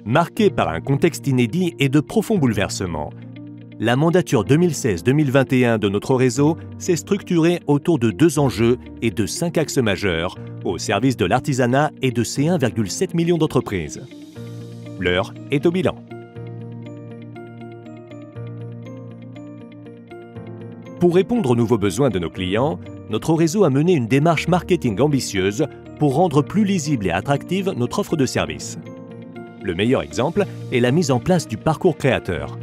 Marquée par un contexte inédit et de profonds bouleversements, la mandature 2016-2021 de notre réseau s'est structurée autour de 2 enjeux et de 5 axes majeurs au service de l'artisanat et de ses 1,7 million d'entreprises. L'heure est au bilan. Pour répondre aux nouveaux besoins de nos clients, notre réseau a mené une démarche marketing ambitieuse pour rendre plus lisible et attractive notre offre de services. Le meilleur exemple est la mise en place du parcours créateur.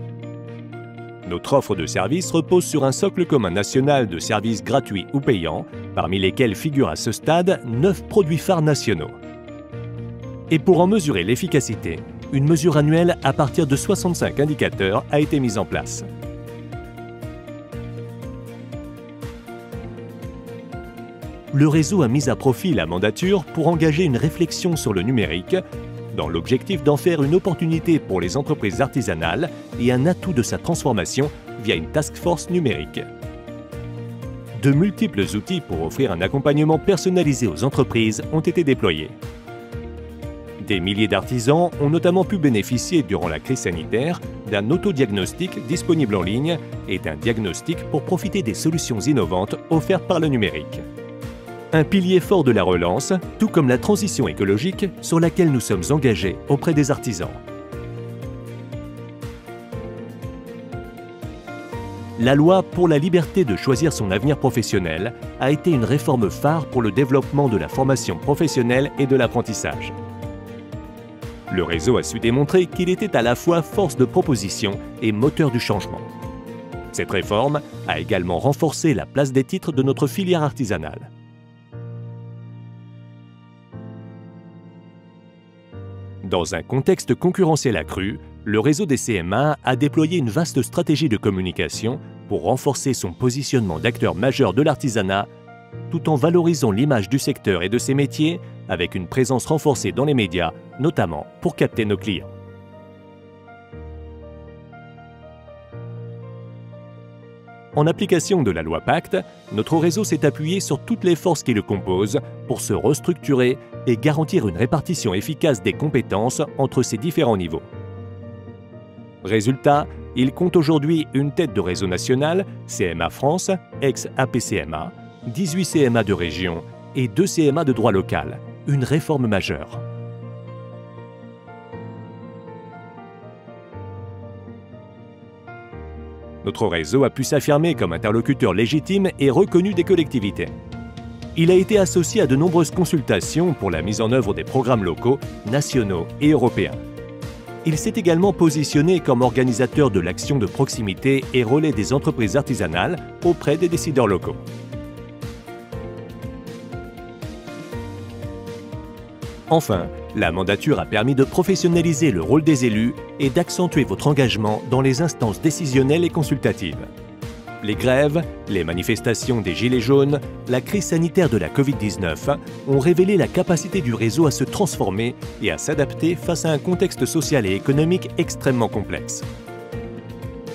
Notre offre de services repose sur un socle commun national de services gratuits ou payants, parmi lesquels figurent à ce stade 9 produits phares nationaux. Et pour en mesurer l'efficacité, une mesure annuelle à partir de 65 indicateurs a été mise en place. Le réseau a mis à profit la mandature pour engager une réflexion sur le numérique, dans l'objectif d'en faire une opportunité pour les entreprises artisanales et un atout de sa transformation via une task force numérique. De multiples outils pour offrir un accompagnement personnalisé aux entreprises ont été déployés. Des milliers d'artisans ont notamment pu bénéficier durant la crise sanitaire d'un autodiagnostic disponible en ligne et d'un diagnostic pour profiter des solutions innovantes offertes par le numérique. Un pilier fort de la relance, tout comme la transition écologique sur laquelle nous sommes engagés auprès des artisans. La loi pour la liberté de choisir son avenir professionnel a été une réforme phare pour le développement de la formation professionnelle et de l'apprentissage. Le réseau a su démontrer qu'il était à la fois force de proposition et moteur du changement. Cette réforme a également renforcé la place des titres de notre filière artisanale. Dans un contexte concurrentiel accru, le réseau des CMA a déployé une vaste stratégie de communication pour renforcer son positionnement d'acteur majeur de l'artisanat, tout en valorisant l'image du secteur et de ses métiers avec une présence renforcée dans les médias, notamment pour capter nos clients. En application de la loi Pacte, notre réseau s'est appuyé sur toutes les forces qui le composent pour se restructurer et garantir une répartition efficace des compétences entre ces différents niveaux. Résultat, il compte aujourd'hui une tête de réseau national, CMA France, ex-APCMA, 18 CMA de région et 2 CMA de droit local, une réforme majeure. Notre réseau a pu s'affirmer comme interlocuteur légitime et reconnu des collectivités. Il a été associé à de nombreuses consultations pour la mise en œuvre des programmes locaux, nationaux et européens. Il s'est également positionné comme organisateur de l'action de proximité et relais des entreprises artisanales auprès des décideurs locaux. Enfin, la mandature a permis de professionnaliser le rôle des élus et d'accentuer votre engagement dans les instances décisionnelles et consultatives. Les grèves, les manifestations des Gilets jaunes, la crise sanitaire de la Covid-19 ont révélé la capacité du réseau à se transformer et à s'adapter face à un contexte social et économique extrêmement complexe.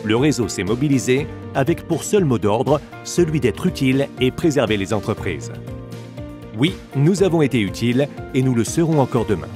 Le réseau s'est mobilisé avec pour seul mot d'ordre celui d'être utile et préserver les entreprises. Oui, nous avons été utiles et nous le serons encore demain.